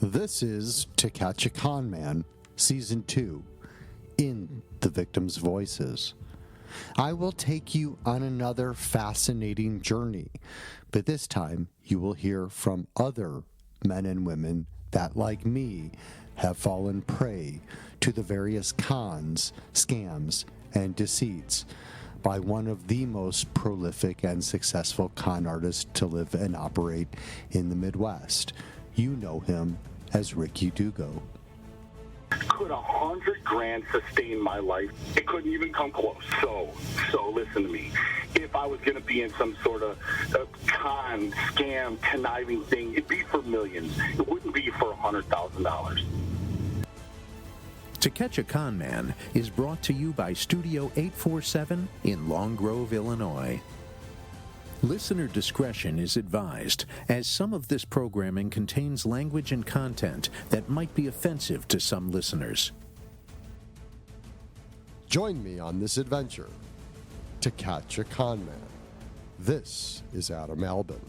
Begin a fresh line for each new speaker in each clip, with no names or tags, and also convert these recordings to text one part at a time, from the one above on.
This is To Catch a Conman, Season 2, In the Victim's Voices. I will take you on another fascinating journey, but this time you will hear from other men and women that, like me, have fallen prey to the various cons, scams, and deceits by one of the most prolific and successful con artists to live and operate in the Midwest. You know him as Ricky Dugo.
Could $100,000 sustain my life? It couldn't even come close. So listen to me. If I was going to be in some sort of con, scam, conniving thing, it'd be for millions. It wouldn't be for $100,000.
To Catch a Conman is brought to you by Studio 847 in Long Grove, Illinois. Listener discretion is advised, as some of this programming contains language and content that might be offensive to some listeners.
Join me on this adventure to catch a conman. This is Adam Albin.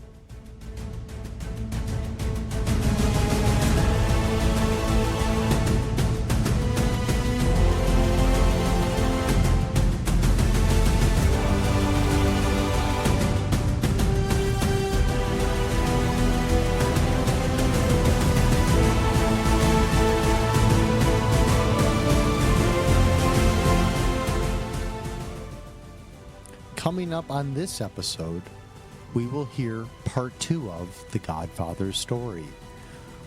Coming up on this episode, we will hear part 2 of the Godfather story,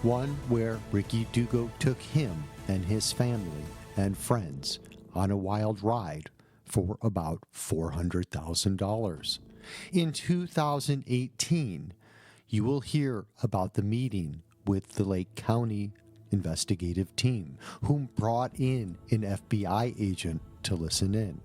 one where Ricky Dugo took him and his family and friends on a wild ride for about $400,000. In 2018, you will hear about the meeting with the Lake County investigative team, whom brought in an FBI agent to listen in.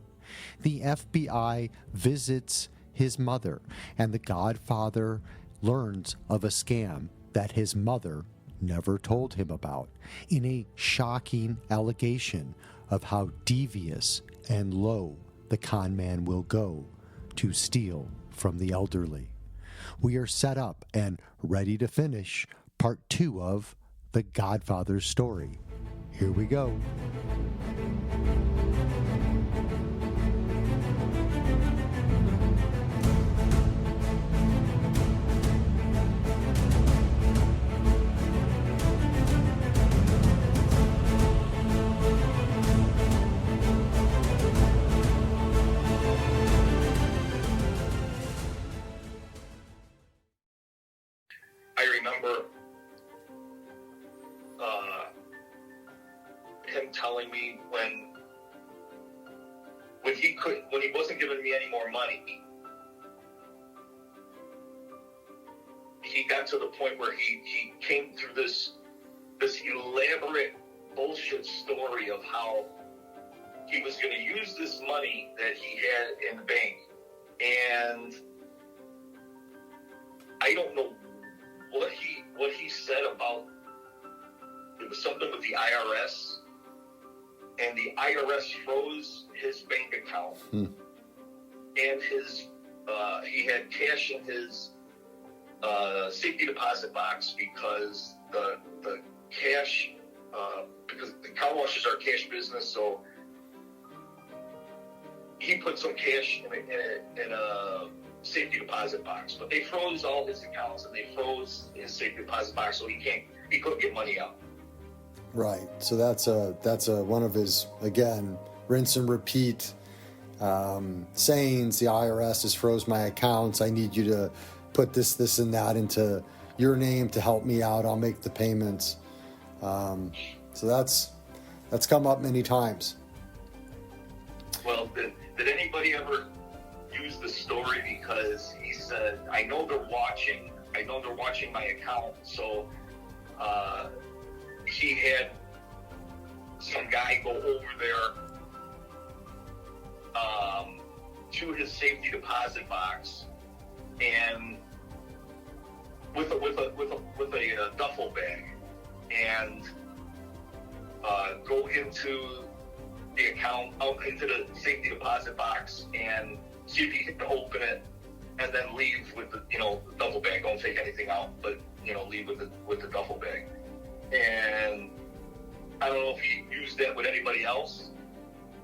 The FBI visits his mother, and the Godfather learns of a scam that his mother never told him about, in a shocking allegation of how devious and low the conman will go to steal from the elderly. We are set up and ready to finish part 2 of the Godfather story. Here we go.
I remember him telling me when he wasn't giving me any more money, he got to the point where he came through this elaborate bullshit story of how he was going to use this money that he had in the bank, and I don't know what he said about, it was something with the IRS, and the IRS froze his bank account, and he had cash in his safety deposit box because the cash, because the car washes are cash business, so he put some cash in a safety deposit box, but they froze all his accounts and they froze his safety deposit box, so he couldn't get money out.
Right. So that's a one of his, again, rinse and repeat sayings. The IRS has froze my accounts. I need you to put this, and that into your name to help me out. I'll make the payments. So that's come up many times.
Well, did anybody ever use the story? Because he said, I know they're watching my account. So he had some guy go over there to his safety deposit box and with a duffel bag, and go into the account, out into the safety deposit box, and see if he can open it, and then leave with the duffel bag. Don't take anything out, but leave with the duffel bag. And I don't know if he used that with anybody else,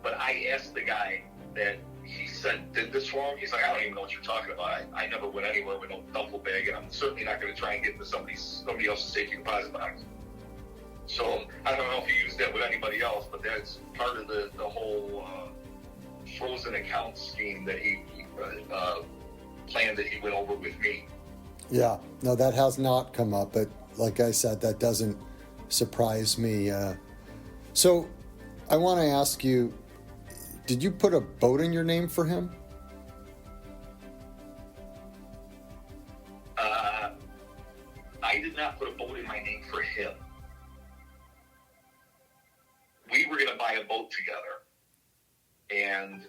but I asked the guy that he said did this wrong. He's like, I don't even know what you're talking about. I never went anywhere with no duffel bag, and I'm certainly not going to try and get into somebody else's safety deposit box. So I don't know if he used that with anybody else, but that's part of the whole frozen account scheme that he planned that he went over with me.
Yeah, no, that has not come up, but like I said, that doesn't surprise me. So I want to ask you, did you put a boat in your name for him?
I did not put a boat in my name for him. We were going to buy a boat together. And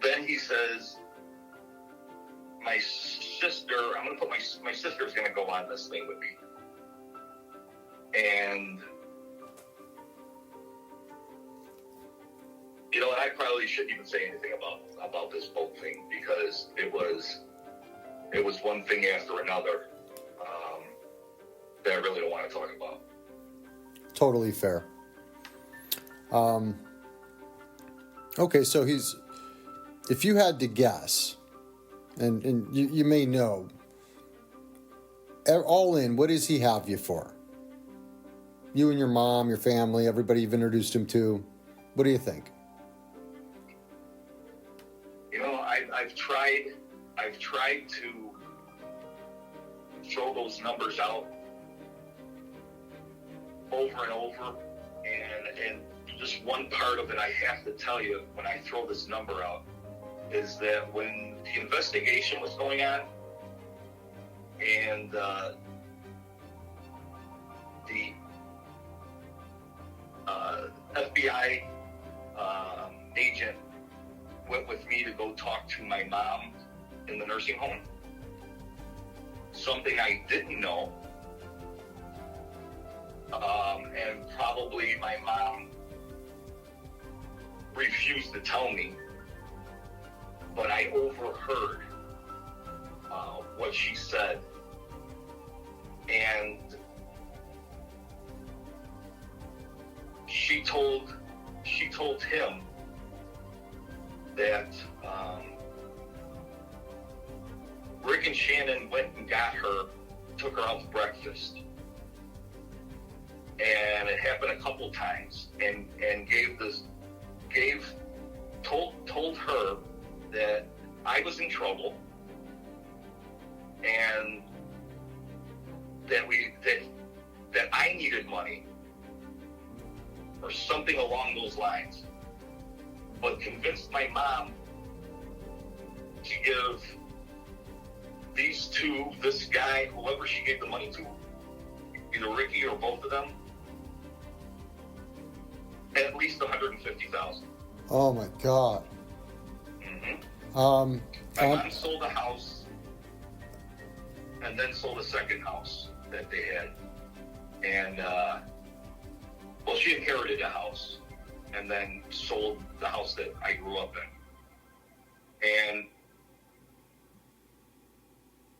then he says, my sister, I'm going to put my sister's going to go on this thing with me. And, you know, I probably shouldn't even say anything about this boat thing, because it was one thing after another that I really don't want to talk about.
Totally fair. Okay, so if you had to guess, and you may know, all in, what does he have you for? You and your mom, your family, everybody you've introduced him to. What do you think?
You know, I've tried to throw those numbers out over and over, and just one part of it I have to tell you when I throw this number out is that when the investigation was going on and the FBI agent went with me to go talk to my mom in the nursing home, something I didn't know, and probably my mom refused to tell me, but I overheard what she said, and she told him that Rick and Shannon went and got her, took her out to breakfast, and it happened a couple times, and told her that I was in trouble, and that I needed money or something along those lines, but convinced my mom to give these two, this guy, whoever she gave the money to, either Ricky or both of them, at least $150,000.
Oh my God.
Mm-hmm. My mom sold a house and then sold a second house that they had. And, well, she inherited a house and then sold the house that I grew up in.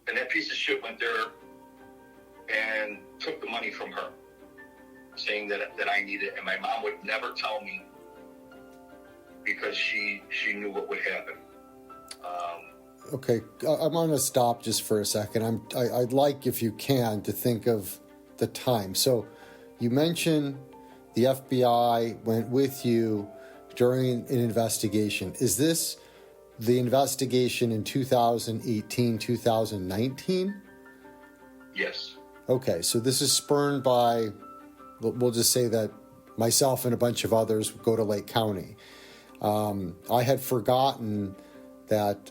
And that piece of shit went there and took the money from her, saying that I need it, and my mom would never tell me because she knew what would happen.
Okay, I'm going to stop just for a second. I'd like, if you can, to think of the time. So you mentioned the FBI went with you during an investigation. Is this the investigation in 2018, 2019?
Yes.
Okay, so this is spurned by, we'll just say that myself and a bunch of others go to Lake County. I had forgotten that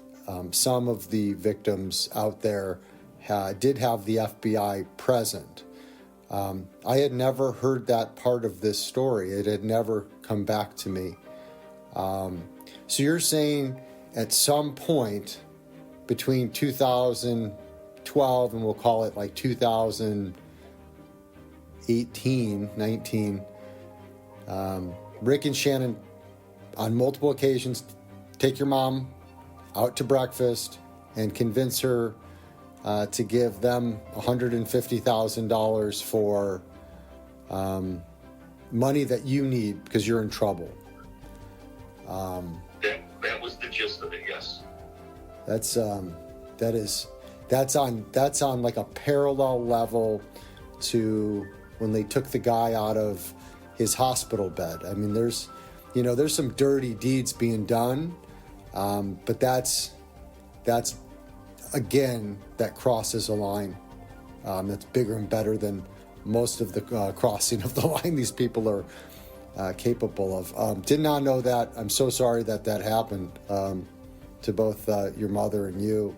some of the victims out there did have the FBI present. I had never heard that part of this story. It had never come back to me. So you're saying at some point between 2012 and we'll call it like 2018, 19, Rick and Shannon on multiple occasions take your mom out to breakfast and convince her to give them $150,000 for money that you need because you're in trouble.
That was the gist of it. Yes.
That's on like a parallel level to when they took the guy out of his hospital bed. I mean, there's some dirty deeds being done, but that's again, that crosses a line that's bigger and better than most of the crossing of the line these people are capable of. Did not know that. I'm so sorry that happened to both your mother and you.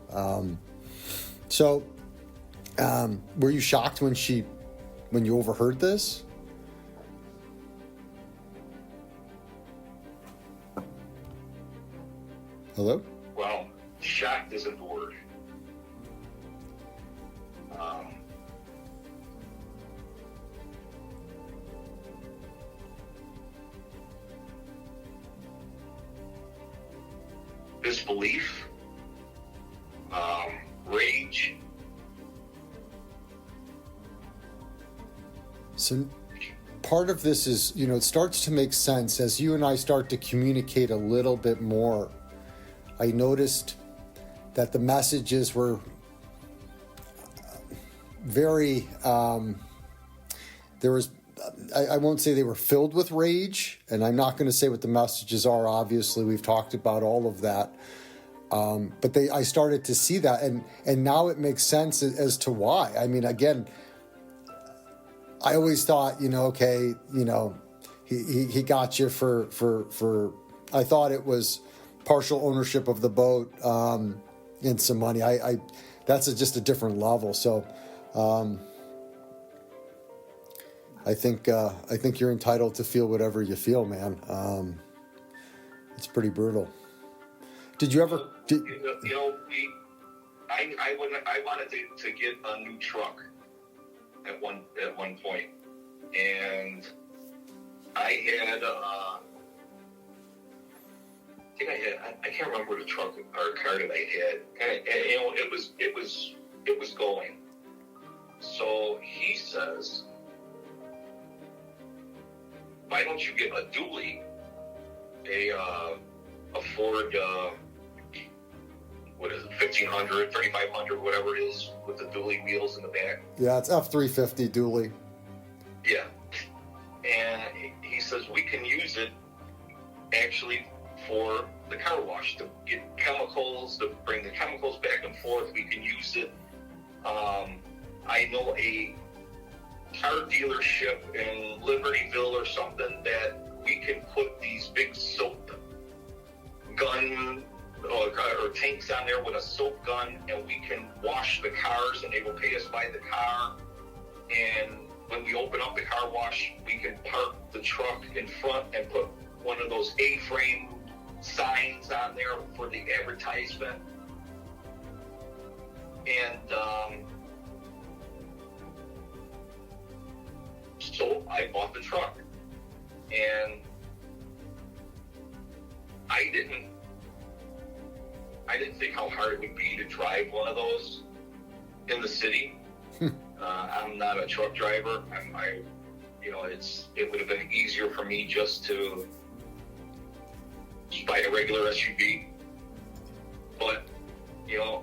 So, were you shocked when you overheard this? Hello?
Well, shocked isn't the word. Disbelief, rage.
So part of this is, it starts to make sense as you and I start to communicate a little bit more. I noticed that the messages were very, there was, I won't say they were filled with rage, and I'm not going to say what the messages are. Obviously, we've talked about all of that. But I started to see that, and now it makes sense as to why. I mean, again, I always thought, okay, he got you for. I thought it was partial ownership of the boat and some money. I that's just a different level. So. I think you're entitled to feel whatever you feel, man. It's pretty brutal. Did you ever?
I wanted to get a new truck at one point, and I had I can't remember the truck or car that I had, and it was going. So he says, why don't you get a dually, a Ford, what is it, 1500, 3500, whatever it is, with the dually wheels in the back?
Yeah, it's F-350 dually.
Yeah. And he says we can use it actually for the car wash, to get chemicals, to bring the chemicals back and forth. We can use it. I know a car dealership in Libertyville or something that we can put these big soap gun or tanks on there with a soap gun, and we can wash the cars, and they will pay us by the car. And when we open up the car wash, we can park the truck in front and put one of those A-frame signs on there for the advertisement. And so I bought the truck, and I didn't think how hard it would be to drive one of those in the city. I'm not a truck driver. It would have been easier for me just to buy a regular SUV. But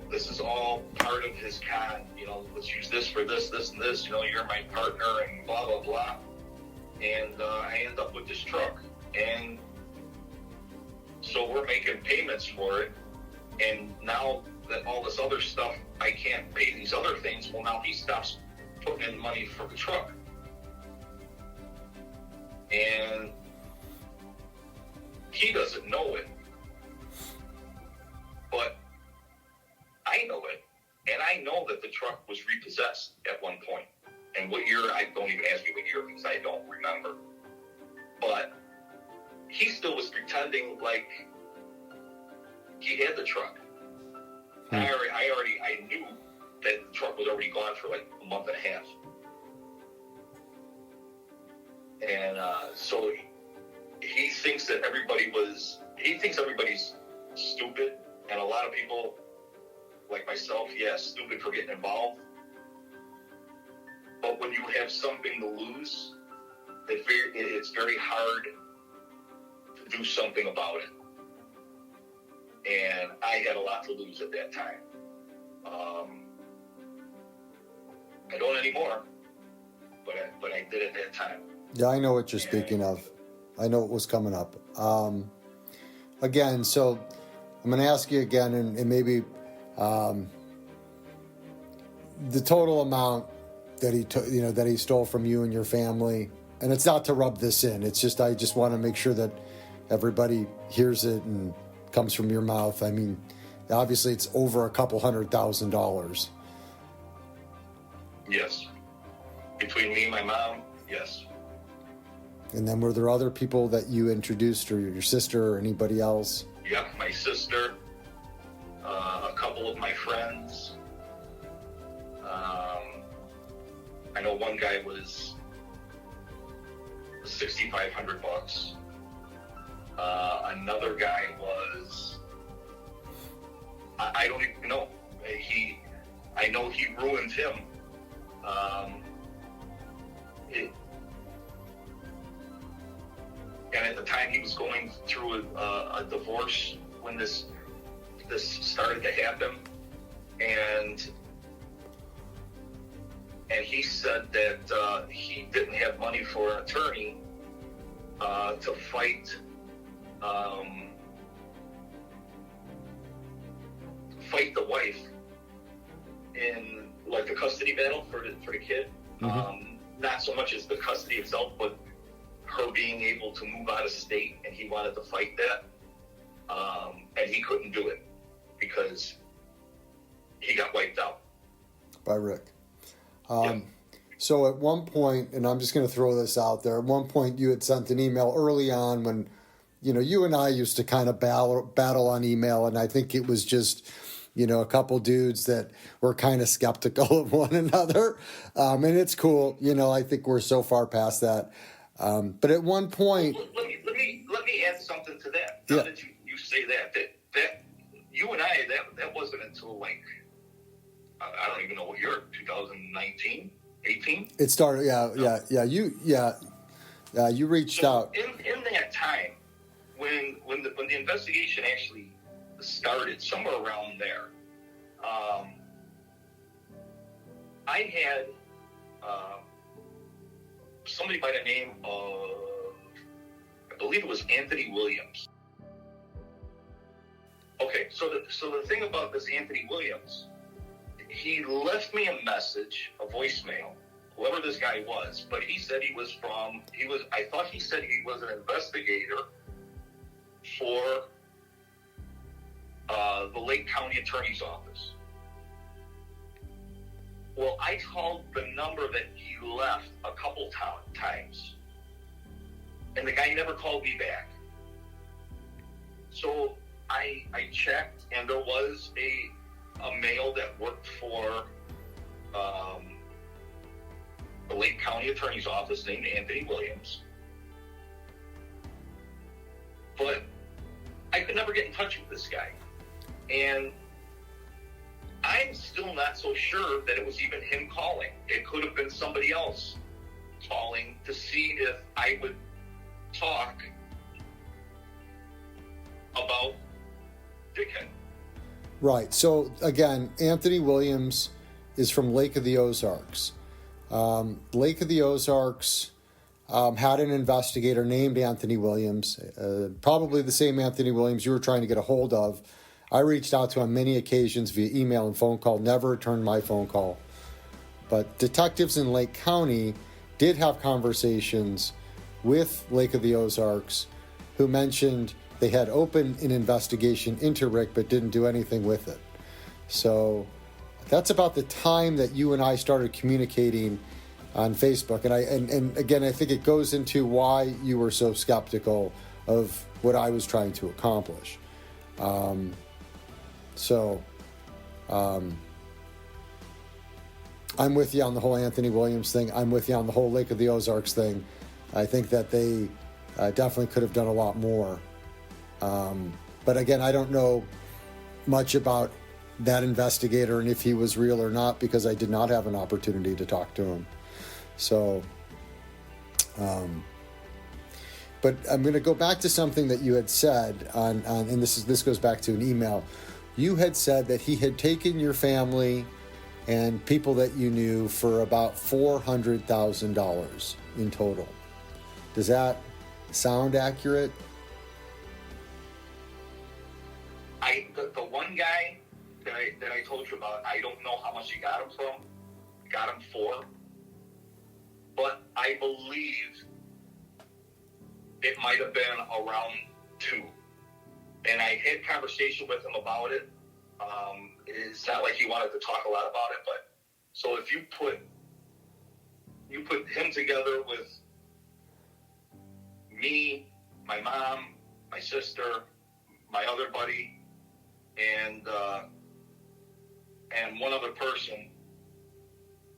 this is all part of his con. Let's use this for this, this, and this. You're my partner, and blah blah blah. And I end up with this truck, and so we're making payments for it. And now that all this other stuff, I can't pay these other things. Well, now he stops putting in money for the truck, and he doesn't know it, but I know it, and I know that the truck was repossessed at one point. And what year, I don't even ask me what year because I don't remember. But he still was pretending like he had the truck. And I knew that the truck was already gone for like a month and a half. And so he thinks that everybody's stupid, and a lot of people like myself, yeah, stupid for getting involved. But when you have something to lose, it's very hard to do something about it. And I had a lot to lose at that time. I don't anymore, but I did at that time.
Yeah, I know what you're speaking of. I know what was coming up. Again, so I'm going to ask you again, and maybe the total amount that that he stole from you and your family. And it's not to rub this in. It's just I just want to make sure that everybody hears it and comes from your mouth. I mean, obviously it's over a couple $100,000.
Yes. Between me and my mom, yes.
And then were there other people that you introduced, or your sister, or anybody else?
Yep, my sister, a couple of my friends. I know one guy was $6,500. Another guy was, I don't even know. I know he ruined him. And at the time he was going through a divorce when this started to happen, and he said that he didn't have money for an attorney to fight the wife in like the custody battle for the kid. Mm-hmm. Not so much as the custody itself, but her being able to move out of state, and he wanted to fight that, and he couldn't do it because he got wiped out
by Rick. So at one point, and I'm just going to throw this out there, at one point you had sent an email early on when, you and I used to kind of battle on email, and I think it was just, a couple dudes that were kind of skeptical of one another, and it's cool. I think we're so far past that. But at one point,
let me add something to that. Now that you say that you and I, that wasn't until like I don't even know what year, 2019, 18.
It started. You reached out
in that time when the investigation actually started, somewhere around there. I had somebody by the name of, I believe it was Anthony Williams. Okay, so the thing about this Anthony Williams, he left me a message, a voicemail, whoever this guy was, but he said I thought he said he was an investigator for the Lake County Attorney's Office. Well, I called the number that he left a couple times, and the guy never called me back. So I checked, and there was a male that worked for the Lake County Attorney's Office named Anthony Williams. But I could never get in touch with this guy. And I'm still not so sure that it was even him calling. It could have been somebody else calling to see if I would talk about Dickhead.
Right. So, again, Anthony Williams is from Lake of the Ozarks. Lake of the Ozarks had an investigator named Anthony Williams, probably the same Anthony Williams you were trying to get a hold of. I reached out to him on many occasions via email and phone call, never returned my phone call. But detectives in Lake County did have conversations with Lake of the Ozarks, who mentioned they had opened an investigation into Rick but didn't do anything with it. So that's about the time that you and I started communicating on Facebook. And again, I think it goes into why you were so skeptical of what I was trying to accomplish. I'm with you on the whole Anthony Williams thing. I'm with you on the whole Lake of the Ozarks thing. I think that they definitely could have done a lot more. But again, I don't know much about that investigator and if he was real or not, because I did not have an opportunity to talk to him. So, but I'm going to go back to something that you had said and this goes back to an email. You had said that he had taken your family and people that you knew for about $400,000 in total. Does that sound accurate?
The one guy that I told you about, I don't know how much he got him from. Got him for, but I believe it might have been around 2. And I had conversation with him about it. It's not like he wanted to talk a lot about it, but so if you put him together with me, my mom, my sister, my other buddy, and one other person,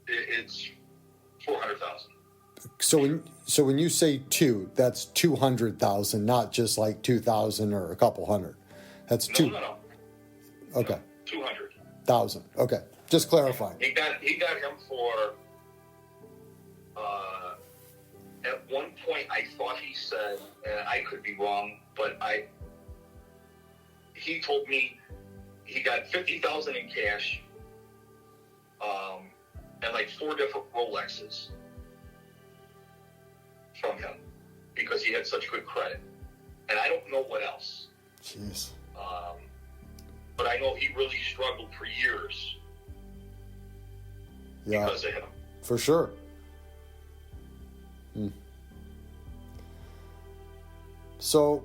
it's 400,000.
So when you say 2, that's 200,000, not just like 2,000 or a couple hundred. That's
No.
2.
No.
Okay.
No,
200,000. Okay. Just clarifying.
He got him for. At one point, I thought he said, and I could be wrong, but he told me he got 50,000 in cash, and like 4 different Rolexes from him because he had such good credit, and I don't know what else.
Jeez.
But I know he really struggled for years because of him.
For sure. So,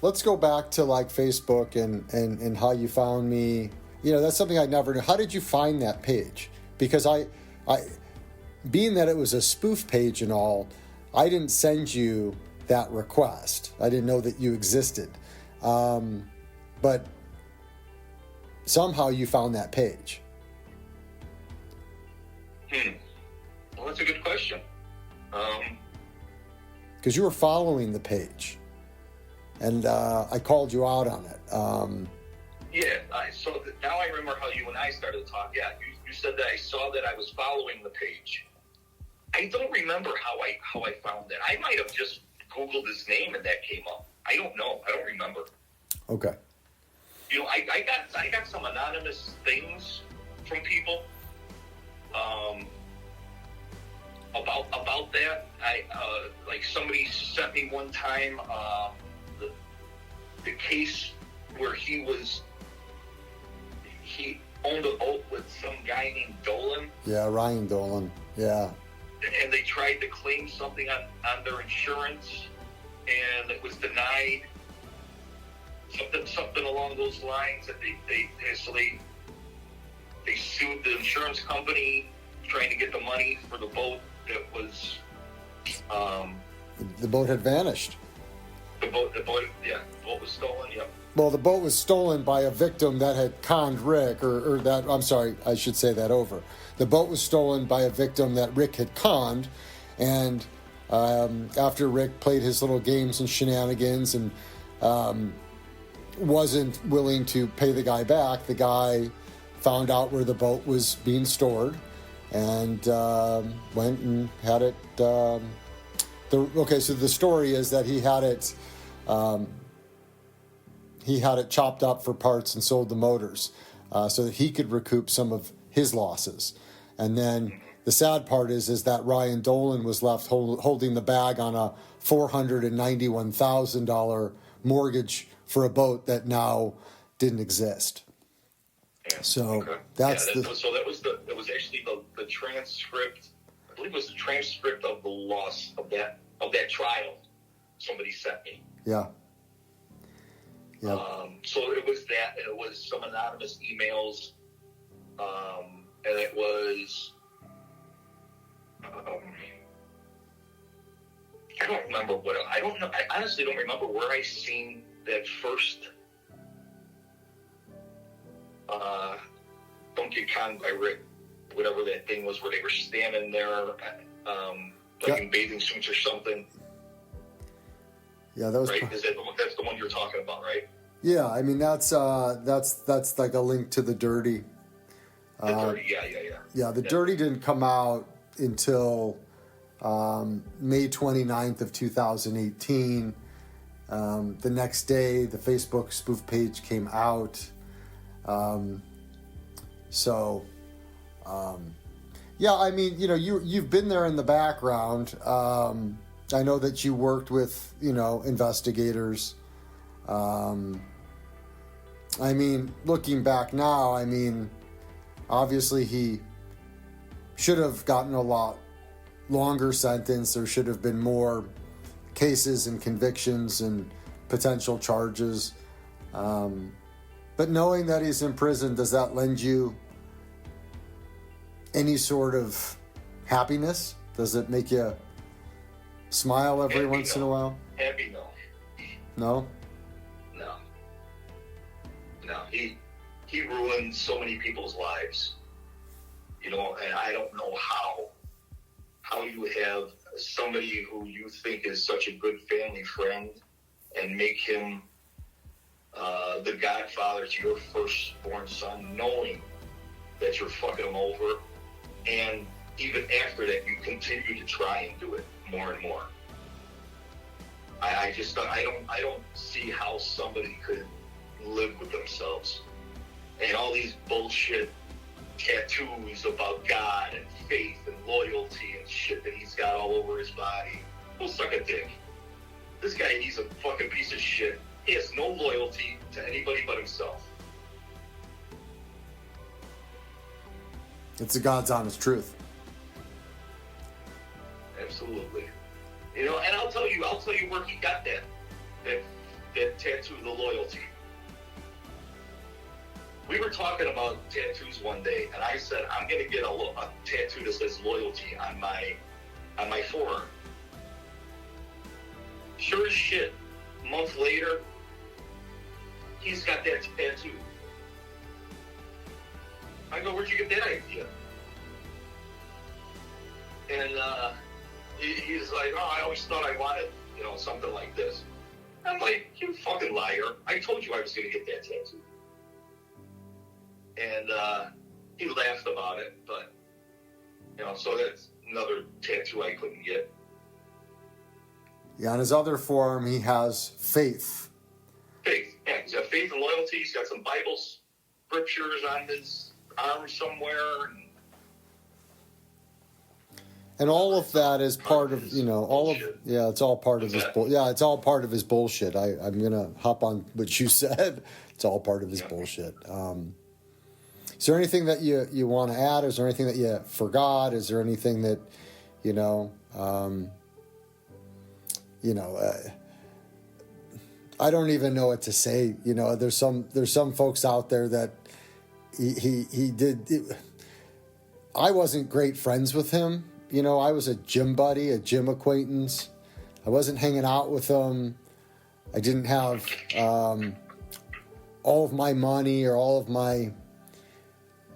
let's go back to like Facebook and how you found me. You know, that's something I never knew. How did you find that page? Because I being that it was a spoof page and all, I didn't send you that request. I didn't know that you existed. But somehow you found that page.
Well, that's a good question.
Because you were following the page, and I called you out on it.
So now I remember how you and I started to talk. Yeah, you said that I saw that I was following the page. I don't remember how I found that. I might have just Googled his name and that came up. I don't know. I don't remember.
Okay.
You know, I got some anonymous things from people about that. Like somebody sent me one time the case where he owned a boat with some guy named Dolan.
Yeah, Ryan Dolan. Yeah.
And they tried to claim something on their insurance, and it was denied. Something along those lines. That they sued the insurance company, trying to get the money for the boat that was.
The boat had vanished.
The boat was stolen. Yep.
Well, the boat was stolen by a victim that had conned Rick, or that, I'm sorry, I should say that over. The boat was stolen by a victim that Rick had conned, and after Rick played his little games and shenanigans and wasn't willing to pay the guy back, the guy found out where the boat was being stored and went and had it. So the story is that he had it chopped up for parts and sold the motors so that he could recoup some of his losses. And then the sad part is that Ryan Dolan was left holding the bag on a $491,000 mortgage for a boat that now didn't exist.
Yeah.
So
okay.
that's
it was actually the transcript. I believe it was the transcript of the loss of that trial. Somebody sent me.
Yeah. Yeah.
So it was that, and it was some anonymous emails, and it was. I don't remember what. I don't know. I honestly don't remember where I seen that first. Don't get conned by Rick, whatever that thing was, where they were standing there, in bathing suits or something.
Yeah, that was
right. That's the one you're talking about, right?
Yeah, I mean that's like a link to the Dirty.
The Dirty, yeah.
Yeah, the Dirty didn't come out until May 29th of 2018. The next day, the Facebook spoof page came out. Yeah, I mean, you've been there in the background. I know that you worked with, investigators. I mean, looking back now, I mean, obviously he should have gotten a lot longer sentence. There should have been more cases and convictions and potential charges. But knowing that he's in prison, does that lend you any sort of happiness? Does it make you smile every once in a while?
Happy, no.
No?
No. He ruined so many people's lives. And I don't know how you have somebody who you think is such a good family friend and make him the godfather to your firstborn son, knowing that you're fucking him over, and even after that you continue to try and do it more and more. I don't see how somebody could live with themselves. And all these bullshit tattoos about God and faith and loyalty and shit that he's got all over his body. Go suck a dick. This guy, he's a fucking piece of shit. He has no loyalty to anybody but himself.
It's the God's honest truth.
Absolutely. And I'll tell you where he got that tattoo, the loyalty. We were talking about tattoos one day, and I said, I'm going to get a tattoo that says loyalty on my forearm. Sure as shit, a month later, he's got that tattoo. I go, where'd you get that idea? And he's like, I always thought I wanted, something like this. I'm like, you fucking liar. I told you I was going to get that tattoo. And he laughed about it, but, so that's another tattoo I couldn't get.
Yeah, on his other forearm, he has faith.
Faith, yeah. He's got faith and loyalty. He's got some Bible scriptures on his arm somewhere.
And all of that is part of, it's all part of his it's all part of his bullshit. I'm going to hop on what you said. It's all part of his bullshit. Is there anything that you want to add? Is there anything that you forgot? Is there anything that, I don't even know what to say. There's some folks out there that he did. I wasn't great friends with him. I was a gym buddy, a gym acquaintance. I wasn't hanging out with him. I didn't have all of my money or all of my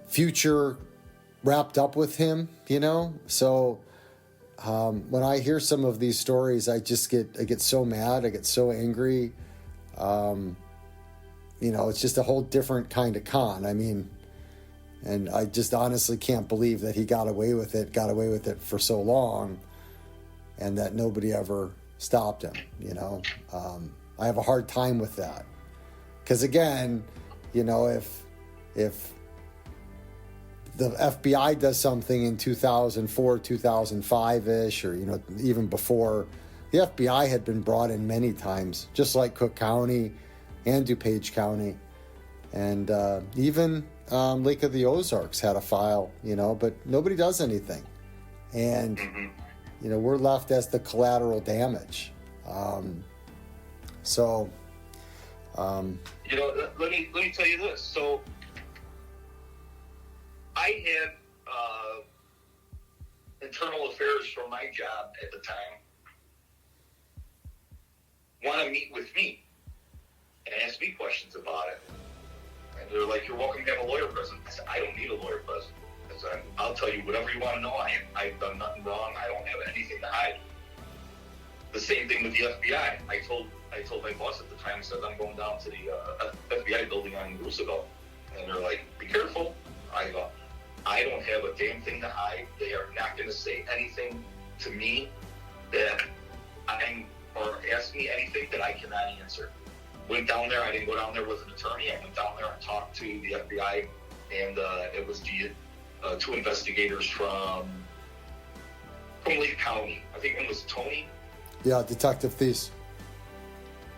future wrapped up with him, So when I hear some of these stories, I get so mad. I get so angry. It's just a whole different kind of con. I mean, and I just honestly can't believe that he got away with it for so long, and that nobody ever stopped him, I have a hard time with that. Because again, if the FBI does something in 2004, 2005-ish, or, even before, the FBI had been brought in many times, just like Cook County and DuPage County. And even Lake of the Ozarks had a file, but nobody does anything. And, we're left as the collateral damage. Let
me tell you this. So I had internal affairs for my job at the time want to meet with me and ask me questions about it. And they're like, you're welcome to have a lawyer present. I said, I don't need a lawyer present. I said, I'll tell you whatever you want to know. I've done nothing wrong. I don't have anything to hide. the same thing with the FBI. I told my boss at the time, I said, I'm going down to the FBI building on Roosevelt. And they're like, be careful. I go, I don't have a damn thing to hide. They are not going to say anything to me or ask me anything that I cannot answer. Went down there. I didn't go down there with an attorney. I went down there and talked to the FBI, and it was the two investigators from Lake County. I think one was Tony.
Yeah, Detective Thies.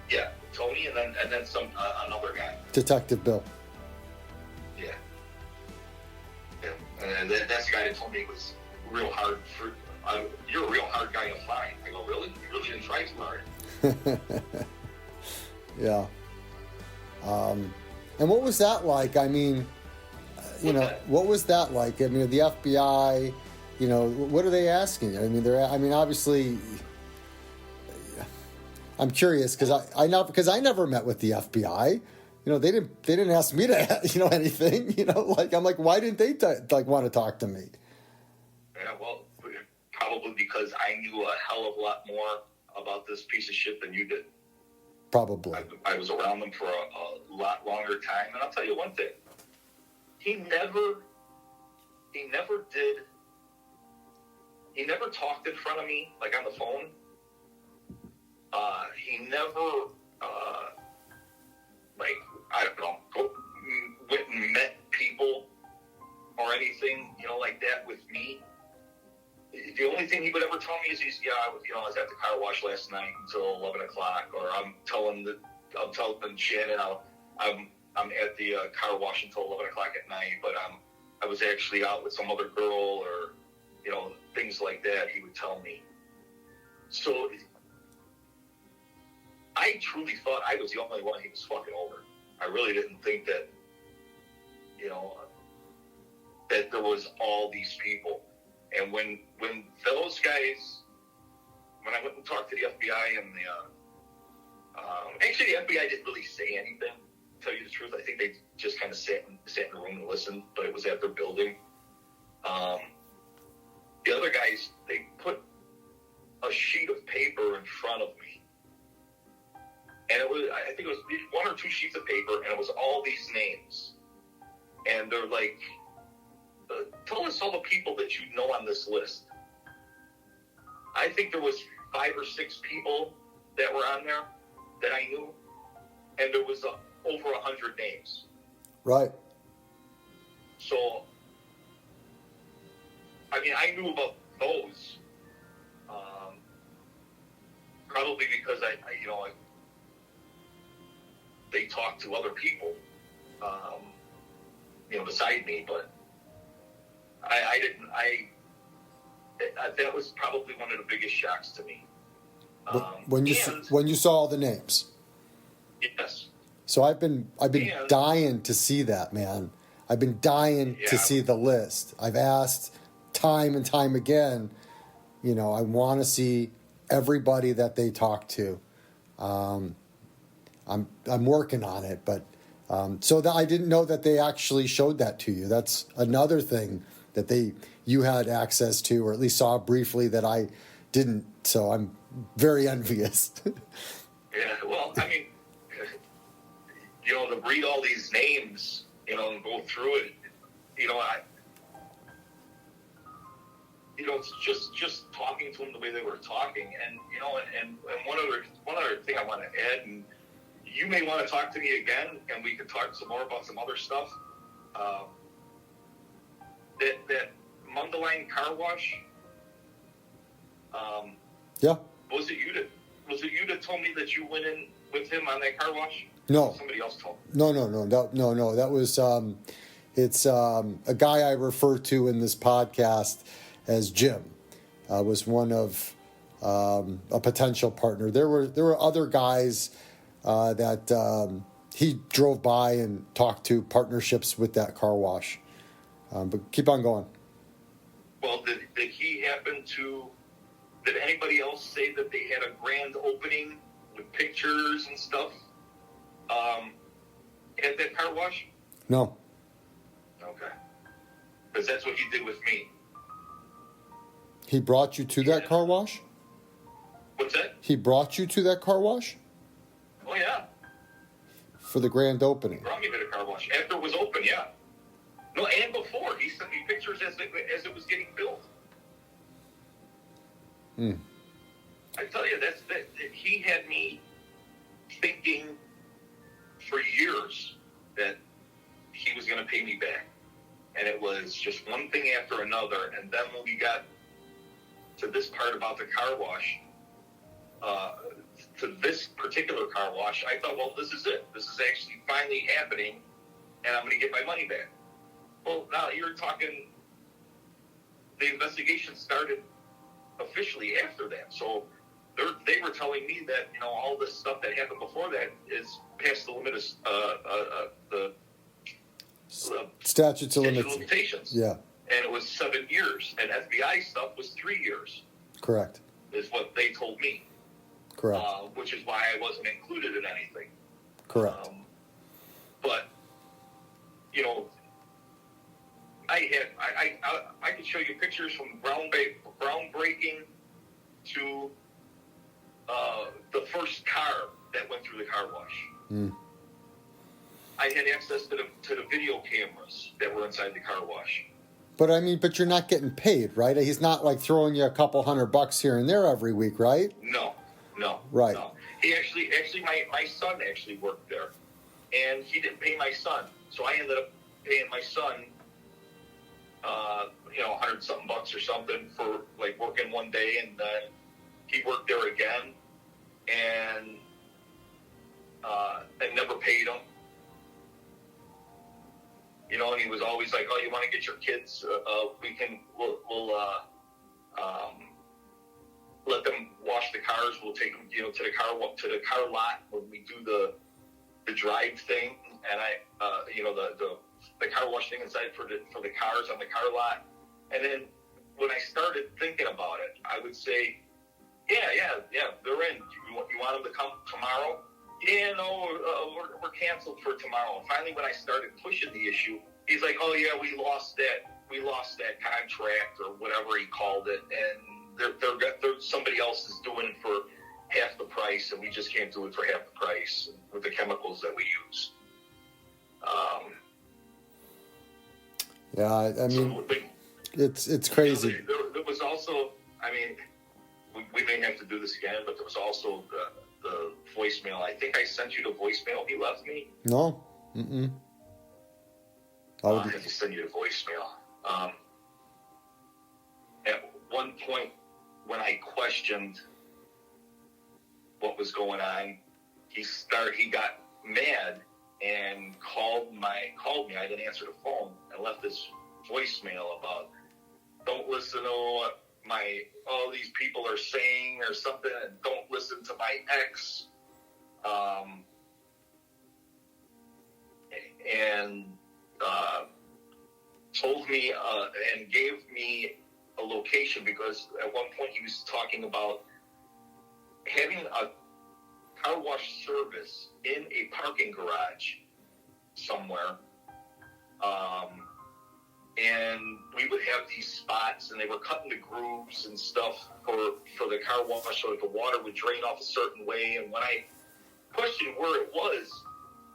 Yeah, Tony, and then some another guy.
Detective Bill.
Yeah. And that's the guy that told me it was real hard for. You're a real hard guy to find. I go, really? You really didn't try too hard.
Yeah. And what was that like? I mean, what was that like? I mean, the FBI, what are they asking? I mean, obviously, I'm curious because I never met with the FBI. They didn't ask me to, anything. I'm like, why didn't they want to talk to me?
Yeah, well, probably because I knew a hell of a lot more about this piece of shit than you did.
Probably.
I was around them for a lot longer time, and I'll tell you one thing. He never talked in front of me, like on the phone. He never, went and met people or anything, like that with me. The only thing he would ever tell me is I was at the car wash last night until 11 o'clock, or I'm telling Shannon I'm at the car wash until 11 o'clock at night, but I was actually out with some other girl, or things like that. He would tell me. So I truly thought I was the only one he was fucking over. I really didn't think that that there was all these people. And when those guys, when I went and talked to the FBI and actually the FBI didn't really say anything, to tell you the truth. I think they just kind of sat in the room and listened, but it was at their building. The other guys, they put a sheet of paper in front of me. And I think it was one or two sheets of paper, and it was all these names. And they're like, tell us all the people that you know on this list. I think there was 5 or 6 people that were on there that I knew, and there was over 100 names.
Right.
So, I mean, I knew about those, probably because they talked to other people, beside me, but I didn't. That was probably one of the biggest shocks to me.
When you saw all the names.
Yes.
So I've been dying to see that, man. I've been dying to see the list. I've asked time and time again. I want to see everybody that they talk to. I'm working on it, but so that I didn't know that they actually showed that to you. That's another thing that you had access to, or at least saw briefly, that I didn't. So I'm very envious.
Yeah, well, I mein to read all these names, and go through it, it's just talking to them the way they were talking, and and one other thing I want to add, and you may want to talk to me again, and we can talk some more about some other stuff. That Mundelein car wash.
Yeah.
Was it you that told me that you went in with him on that car wash?
No.
Somebody else told me.
No. That was it's a guy I refer to in this podcast as Jim. Was one of a potential partner. There were other guys that he drove by and talked to, partnerships with that car wash. But keep on going.
Well, did he happen to? Did anybody else say that they had a grand opening with pictures and stuff at that car wash?
No.
Okay. Because that's what he did with me.
He brought you to that car wash?
What's that?
He brought you to that car wash?
Oh, yeah.
For the grand opening?
He brought me to the car wash. After it was open, yeah. No, and before. He sent me pictures as it was getting built. I tell you, that he had me thinking for years that he was going to pay me back. And it was just one thing after another. And then when we got to this part about the car wash, to this particular car wash, I thought, well, this is it. This is actually finally happening, and I'm going to get my money back. Well, now you're talking, the investigation started officially after that. So they were telling me that, all this stuff that happened before that is past the limit of the
statutes of
limitations.
Yeah.
And it was 7 years. And FBI stuff was 3 years.
Correct.
Is what they told me.
Correct.
Which is why I wasn't included in anything.
Correct.
But, I could show you pictures from groundbreaking to the first car that went through the car wash. I had access to the video cameras that were inside the car wash.
But but you're not getting paid, right? He's not like throwing you a couple $100 here and there every week, right?
No.
Right.
No. He actually, my son actually worked there, and he didn't pay my son, so I ended up paying my son, $100-something or something for like working one day, and then he worked there again, and never paid him. And he was always like, "Oh, you want to get your kids? We'll let them wash the cars. We'll take them, to the car lot when we do the drive thing." And the car wash thing inside for the cars on the car lot. And then when I started thinking about it, I would say, yeah, they're in. You want them to come tomorrow? Yeah, no, we're canceled for tomorrow. And finally, when I started pushing the issue, he's like, "Oh yeah, we lost that contract," or whatever he called it, and they're somebody else is doing it for half the price, and we just can't do it for half the price with the chemicals that we use.
It's crazy.
There was also, we may have to do this again, but there was also the voicemail. I think I sent you the voicemail he left me.
No.
I have to send you the voicemail. At one point, when I questioned what was going on, he got mad and called me. I didn't answer the phone, and left this voicemail about, "Don't listen to what all these people are saying or something, and don't listen to my ex." And told me and gave me a location, because at one point he was talking about having a car wash service in a parking garage somewhere. And we would have these spots, and they were cutting the grooves and stuff for the car wash so that the water would drain off a certain way. And when I questioned where it was,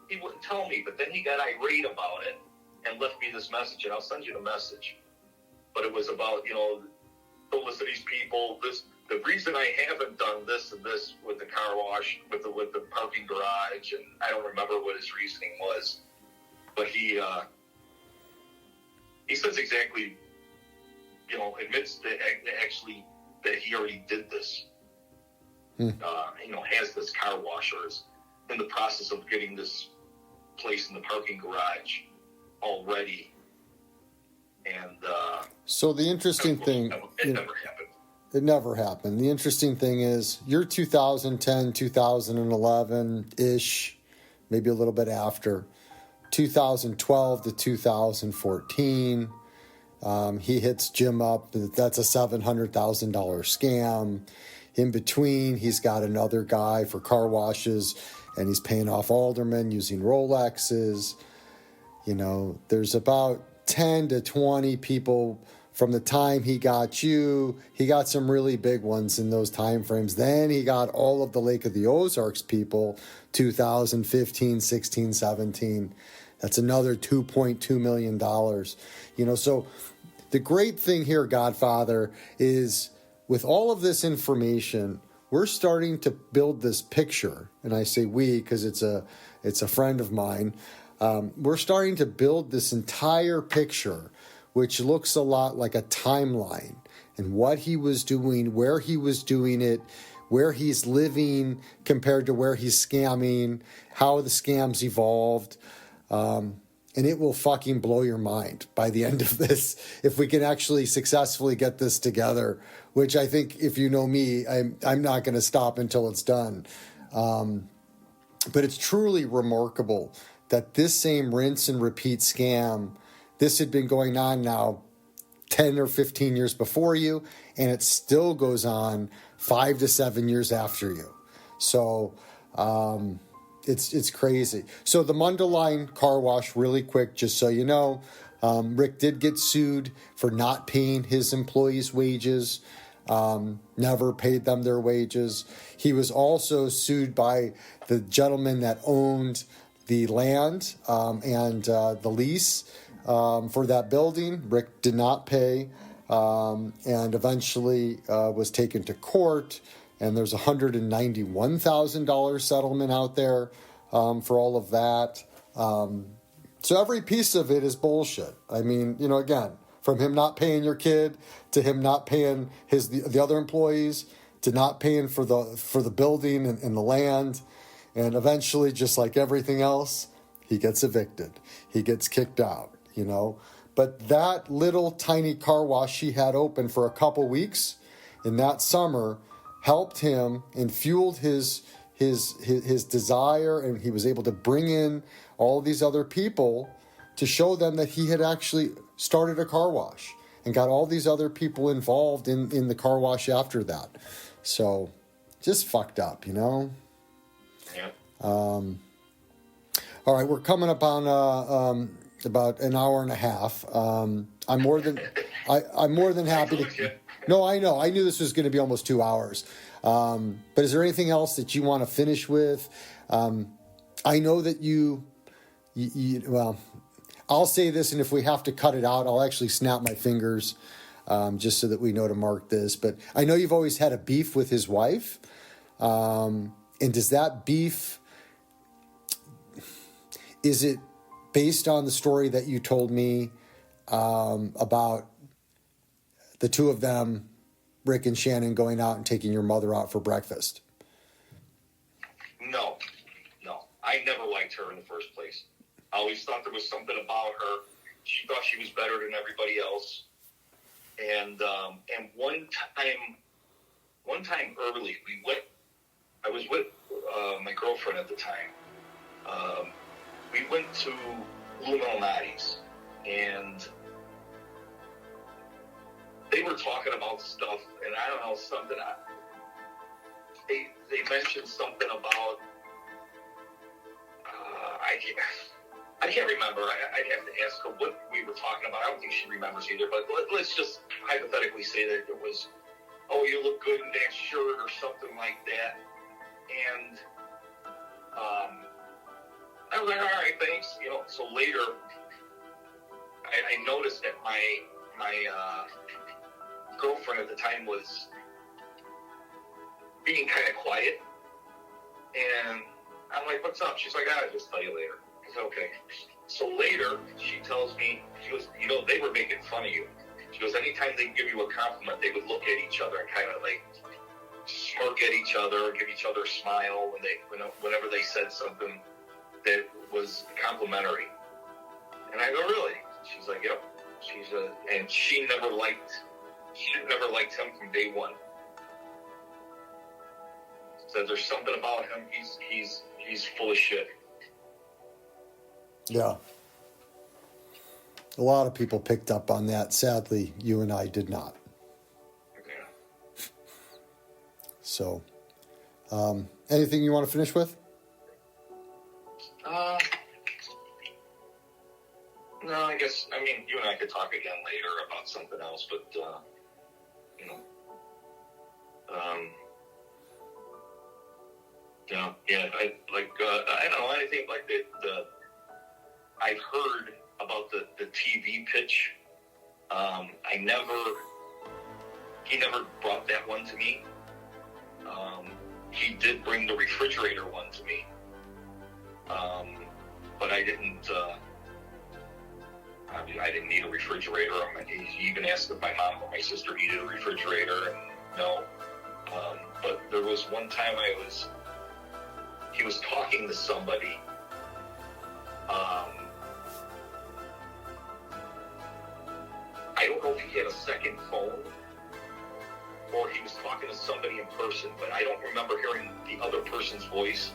he wouldn't tell me. But then he got irate about it and left me this message, and I'll send you the message. But it was about, don't listen to these people. The reason I haven't done this and this with the car wash, with the parking garage, and I don't remember what his reasoning was, but he says exactly, admits that actually that he already did this. Has this car wash, or is in the process of getting this place in the parking garage already. And
so the interesting thing,
it never happened.
It never happened. The interesting thing is, you're 2010, 2011-ish, maybe a little bit after. 2012 to 2014, he hits Jim up. That's a $700,000 scam. In between, he's got another guy for car washes, and he's paying off aldermen using Rolexes. There's about 10 to 20 people from the time he got you, he got some really big ones in those time frames. Then he got all of the Lake of the Ozarks people, 2015, 16, 17. That's another $2.2 million. So the great thing here, Godfather, is with all of this information, we're starting to build this picture. And I say we because it's a friend of mine. We're starting to build this entire picture, which looks a lot like a timeline and what he was doing, where he was doing it, where he's living compared to where he's scamming, how the scams evolved. And it will fucking blow your mind by the end of this if we can actually successfully get this together, which I think, if you know me, I'm not going to stop until it's done. But it's truly remarkable that this same rinse and repeat scam, this had been going on now 10 or 15 years before you, and it still goes on 5 to 7 years after you. So it's crazy. So the Mundelein car wash, really quick, just so you know, Rick did get sued for not paying his employees' wages, never paid them their wages. He was also sued by the gentleman that owned the land and the lease for that building. Rick did not pay and eventually was taken to court. And there's a $191,000 settlement out there for all of that. So every piece of it is bullshit. I mean, again, from him not paying your kid to him not paying the other employees to not paying for the building and the land. And eventually, just like everything else, he gets evicted. He gets kicked out, But that little tiny car wash he had open for a couple weeks in that summer helped him and fueled his desire, and he was able to bring in all these other people to show them that he had actually started a car wash and got all these other people involved in the car wash after that. So just fucked up, Yeah. All right, we're coming up on about an hour and a half. I'm more than happy to. No, I know. I knew this was going to be almost 2 hours. But is there anything else that you want to finish with? I know that you well, I'll say this, and if we have to cut it out, I'll actually snap my fingers just so that we know to mark this. But I know you've always had a beef with his wife. And does that beef, is it based on the story that you told me about the two of them, Rick and Shannon, going out and taking your mother out for breakfast?
No. I never liked her in the first place. I always thought there was something about her. She thought she was better than everybody else. And one time early, I was with my girlfriend at the time. We went to Blue Malnati's, and they were talking about stuff, and I don't know, something. They mentioned something about, I can't remember. I'd have to ask her what we were talking about. I don't think she remembers either, but let's just hypothetically say that it was, oh, you look good in that shirt or something like that. And I was like, all right, thanks. So later, I noticed that my girlfriend at the time was being kind of quiet. And I'm like, what's up? She's like, I'll just tell you later. I said, okay. So later, she tells me, she goes, they were making fun of you. She goes, anytime they give you a compliment, they would look at each other and kind of like smirk at each other, give each other a smile whenever they said something that was complimentary. And I go, really? She's like, yep. And she never liked him from day one. Said there's something about him. He's full of shit.
Yeah. A lot of people picked up on that. Sadly, you and I did not.
Okay.
So, anything you want to finish with?
No, I guess, I mean, you and I could talk again later about something else, but, you know, I don't know, anything like I've heard about the TV pitch. He never brought that one to me. He did bring the refrigerator one to me. But I didn't need a refrigerator. He even asked if my mom or my sister needed a refrigerator, and no. But there was one time he was talking to somebody. I don't know if he had a second phone or he was talking to somebody in person, but I don't remember hearing the other person's voice.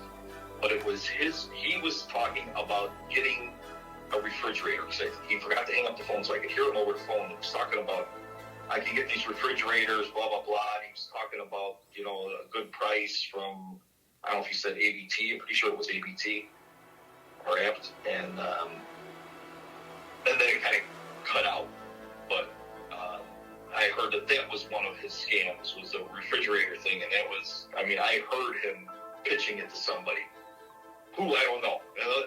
But it was he was talking about getting a refrigerator. So he forgot to hang up the phone so I could hear him over the phone. He was talking about, I can get these refrigerators, blah, blah, blah. And he was talking about, a good price from, I don't know if he said ABT. I'm pretty sure it was ABT or Apt. And then it kind of cut out. But I heard that was one of his scams, was a refrigerator thing. And that was, I heard him pitching it to somebody. Who, I don't know.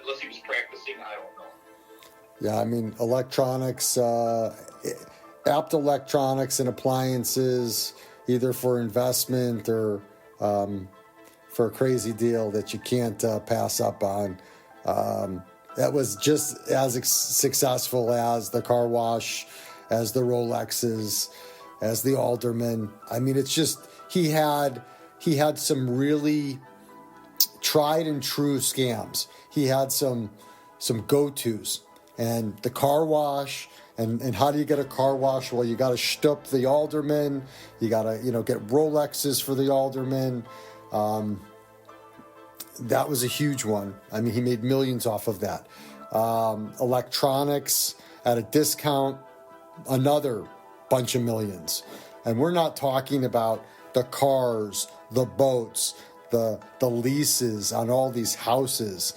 Unless he was practicing, I don't know.
Yeah, electronics, Apt electronics and appliances, either for investment or for a crazy deal that you can't pass up on. That was just as successful as the car wash, as the Rolexes, as the Alderman. It's just he had some really tried and true scams. He had some go-tos, and the car wash. And how do you get a car wash? Well, you got to shtup the Alderman. You got to, get Rolexes for the Alderman. That was a huge one. He made millions off of that. Electronics at a discount, another bunch of millions. And we're not talking about the cars, the boats, the leases on all these houses.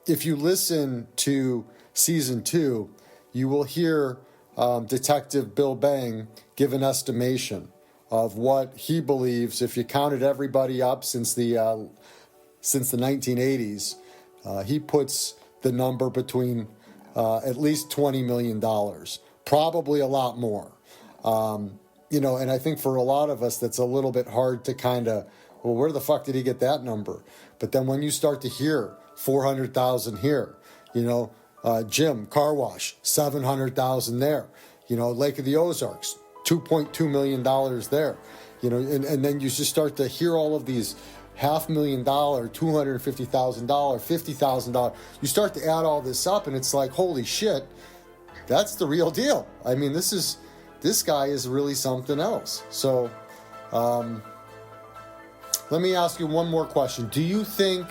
If you listen to season 2, you will hear Detective Bill Bang give an estimation of what he believes, if you counted everybody up since the 1980s, he puts the number between at least $20 million, probably a lot more. And I think for a lot of us, that's a little bit hard to kind of, well, where the fuck did he get that number? But then when you start to hear 400,000 here, Jim, car wash, 700,000 there, Lake of the Ozarks, $2.2 million there, and then you just start to hear all of these $500,000, $250,000, $50,000. You start to add all this up, and it's like, holy shit, that's the real deal. This guy is really something else. So, let me ask you one more question. Do you think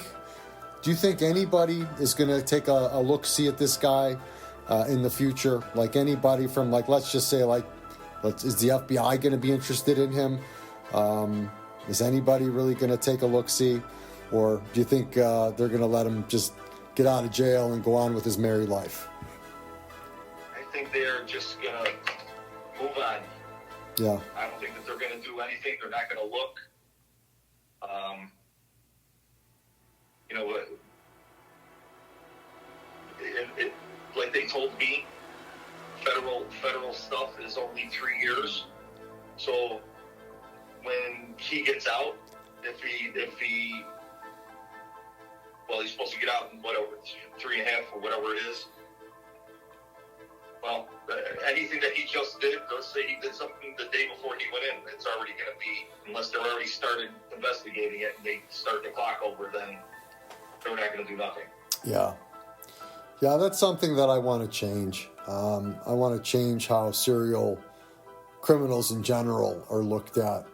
anybody is going to take a look-see at this guy in the future? Like anybody from, let's just say, is the FBI going to be interested in him? Is anybody really going to take a look-see? Or do you think they're going to let him just get out of jail and go on with his married life?
I think they're just going to move on.
Yeah.
I don't think that they're going to do anything. They're not going to look. Like they told me, federal stuff is only 3 years. So when he gets out, if he he's supposed to get out in 3.5 or whatever it is. Well, anything that he just did, let's say he did something the day before he went in, it's already going to be, unless they're already started investigating it and they start the clock over, then they're not going to do nothing. Yeah.
Yeah, that's something that I want to change. I want to change how serial criminals in general are looked at,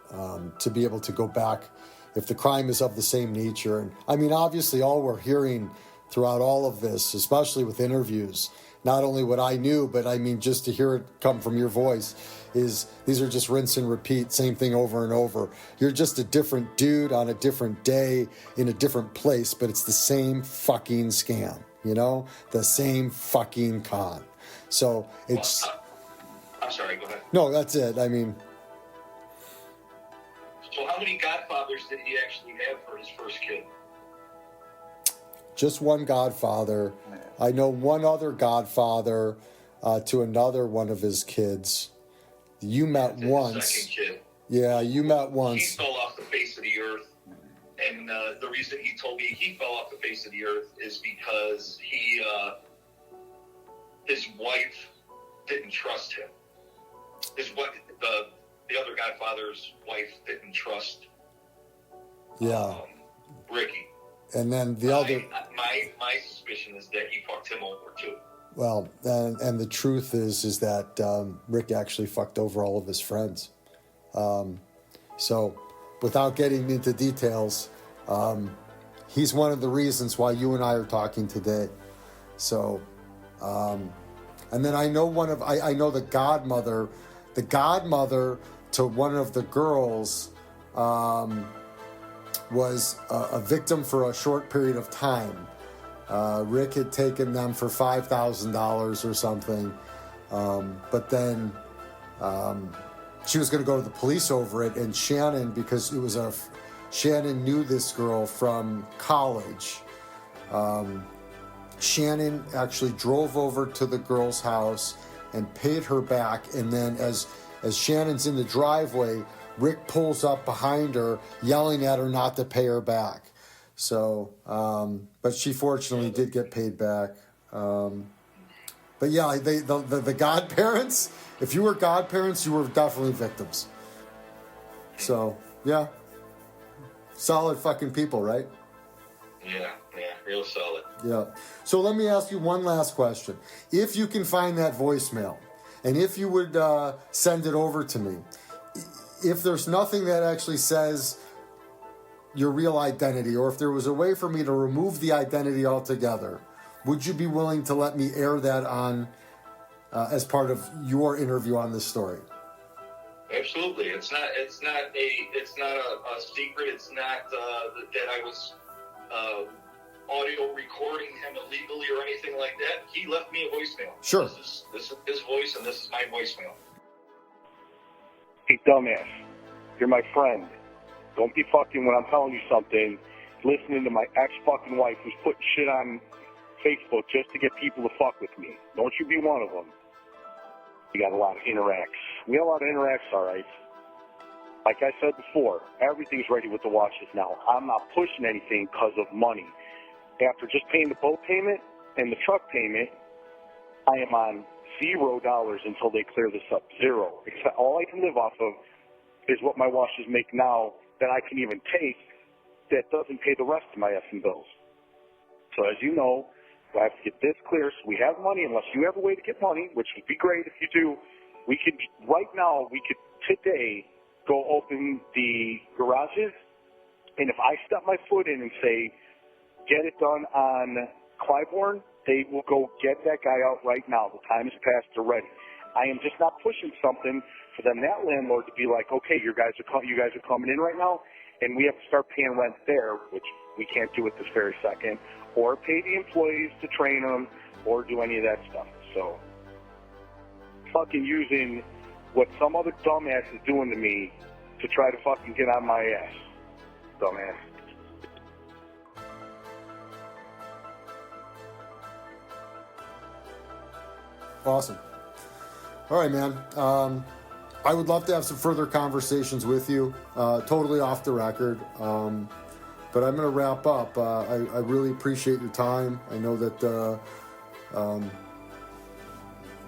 to be able to go back if the crime is of the same nature. And obviously all we're hearing throughout all of this, especially with interviews, not only what I knew, but I mean, just to hear it come from your voice is these are just rinse and repeat, same thing over and over. You're just a different dude on a different day in a different place, but it's the same fucking scam, you know, the same fucking con. So it's...
I'm sorry, go ahead.
No, that's it. I mean...
So how many Godfathers did he actually have for his first kid?
Just one Godfather. I know one other Godfather to another one of his kids. You met once.
His second kid.
Yeah, you met once.
He fell off the face of the earth. And the reason he told me he fell off the face of the earth is because his wife didn't trust him. His wife, the other Godfather's wife didn't trust Ricky.
And then the other...
My suspicion is that he fucked him over too.
Well, and the truth is that Rick actually fucked over all of his friends. So, without getting into details, he's one of the reasons why you and I are talking today. So, and then I know I know the godmother to one of the girls was a victim for a short period of time. Rick had taken them for $5,000 or something, but then she was going to go to the police over it, and Shannon, because Shannon knew this girl from college. Shannon actually drove over to the girl's house and paid her back, and then as Shannon's in the driveway, Rick pulls up behind her, yelling at her not to pay her back. So, but she fortunately did get paid back. But yeah, the godparents, if you were godparents, you were definitely victims. So, yeah. Solid fucking people, right?
Yeah, real solid.
Yeah. So let me ask you one last question. If you can find that voicemail, and if you would send it over to me, if there's nothing that actually says your real identity, or if there was a way for me to remove the identity altogether, would you be willing to let me air that on as part of your interview on this story?
Absolutely. It's not a secret. It's not that I was audio recording him illegally or anything like that. He left me a voicemail.
Sure.
This is his voice, and this is my voicemail.
Hey, dumbass. You're my friend. Don't be fucking when I'm telling you something, listening to my ex-fucking wife who's putting shit on Facebook just to get people to fuck with me. Don't you be one of them. We got a lot of interacts. We got a lot of interacts, all right. Like I said before, everything's ready with the watches now. I'm not pushing anything because of money. After just paying the boat payment and the truck payment, I am on $0 until they clear this up. Zero. Except all I can live off of is what my watches make now that I can even take that doesn't pay the rest of my effing bills. So as you know, I have to get this clear so we have money. Unless you have a way to get money, which would be great if you do, we could today go open the garages, and if I step my foot in and say, get it done on Clybourne, they will go get that guy out right now. The time is past, they're ready. I am just not pushing something for them, that landlord, to be like, okay, you guys are coming in right now, and we have to start paying rent there, which we can't do at this very second, or pay the employees to train them, or do any of that stuff. So, fucking using what some other dumbass is doing to me to try to fucking get on my ass. Dumbass.
Awesome. All right, man. I would love to have some further conversations with you, totally off the record. But I'm going to wrap up. I really appreciate your time. I know that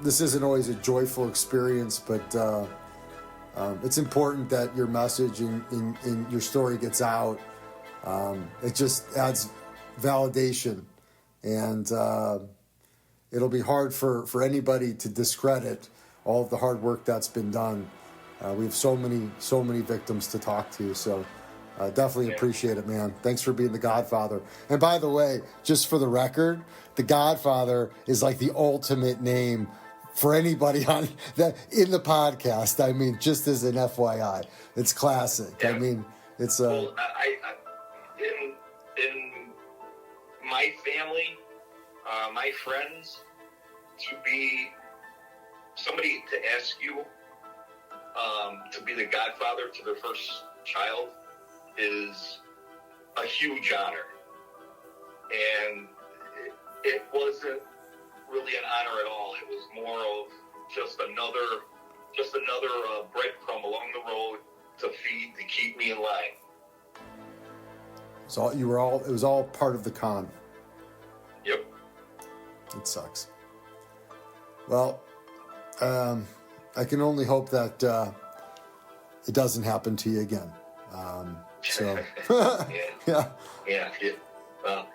this isn't always a joyful experience, but it's important that your message in your story gets out. It just adds validation, and it'll be hard for anybody to discredit all of the hard work that's been done. We have so many victims to talk to, so I definitely appreciate it, man. Thanks for being the Godfather. And by the way, just for the record, the Godfather is like the ultimate name for anybody on that in the podcast. I mean, just as an FYI, it's classic.
Yeah.
I mean, it's
Well, in my family, my friends, to be somebody to ask you to be the godfather to their first child is a huge honor, and it wasn't really an honor at all. It was more of just another breadcrumb along the road to keep me in line.
so it was all part of the con.
Yep. It
sucks. Well, I can only hope that it doesn't happen to you again. So
yeah. Well,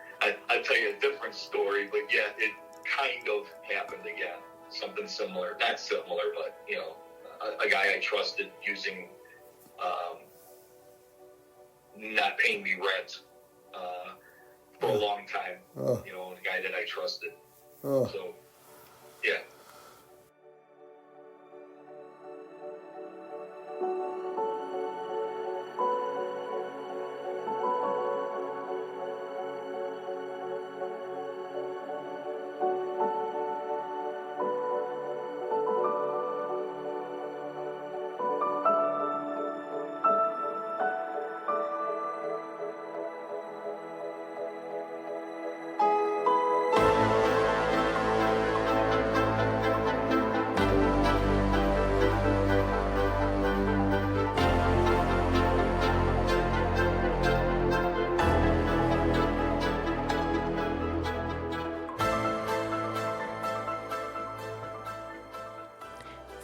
I'll tell you a different story, but yeah, it kind of happened again. Something similar, not similar, but a guy I trusted using, not paying me rent for a long time. A guy that I trusted. So, yeah.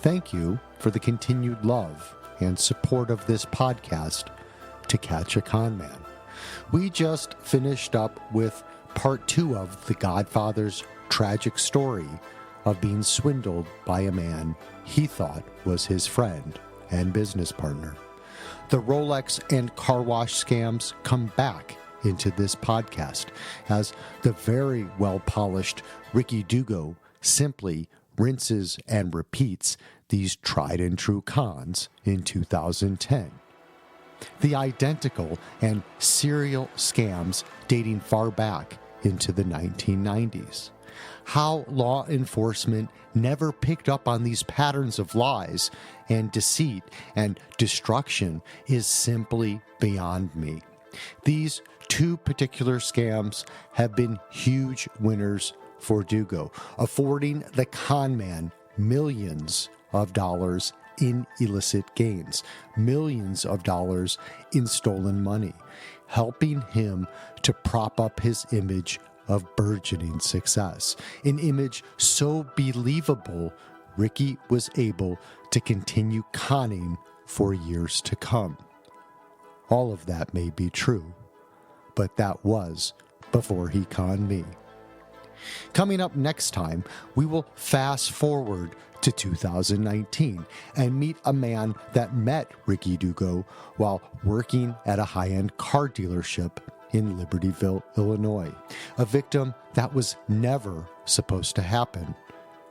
Thank you for the continued love and support of this podcast, To Catch a Con Man. We just finished up with part 2 of the Godfather's tragic story of being swindled by a man he thought was his friend and business partner. The Rolex and car wash scams come back into this podcast as the very well-polished Ricky Dugo simply rinses and repeats these tried and true cons in 2010. The identical and serial scams dating far back into the 1990s. How law enforcement never picked up on these patterns of lies and deceit and destruction is simply beyond me. These 2 particular scams have been huge winners for Dugo, affording the con man millions of dollars in illicit gains, millions of dollars in stolen money, helping him to prop up his image of burgeoning success, an image so believable Ricky was able to continue conning for years to come. All of that may be true, but that was before he conned me. Coming up next time, we will fast forward to 2019 and meet a man that met Ricky Dugo while working at a high-end car dealership in Libertyville, Illinois, a victim that was never supposed to happen,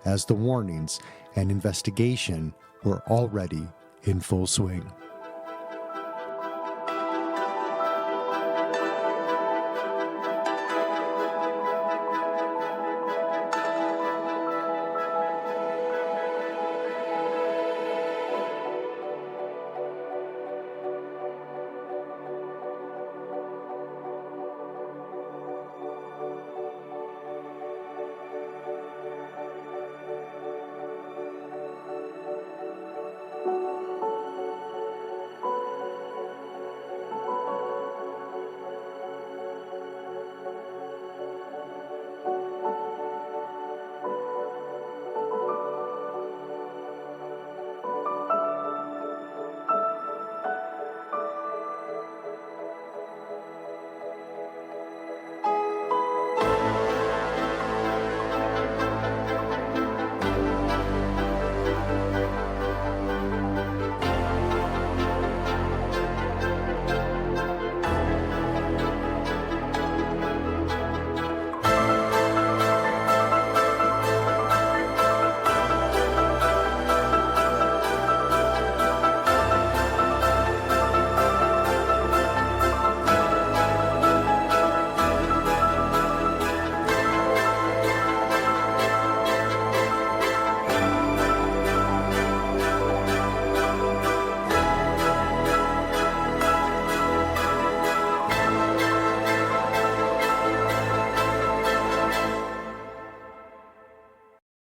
as the warnings and investigation were already in full swing.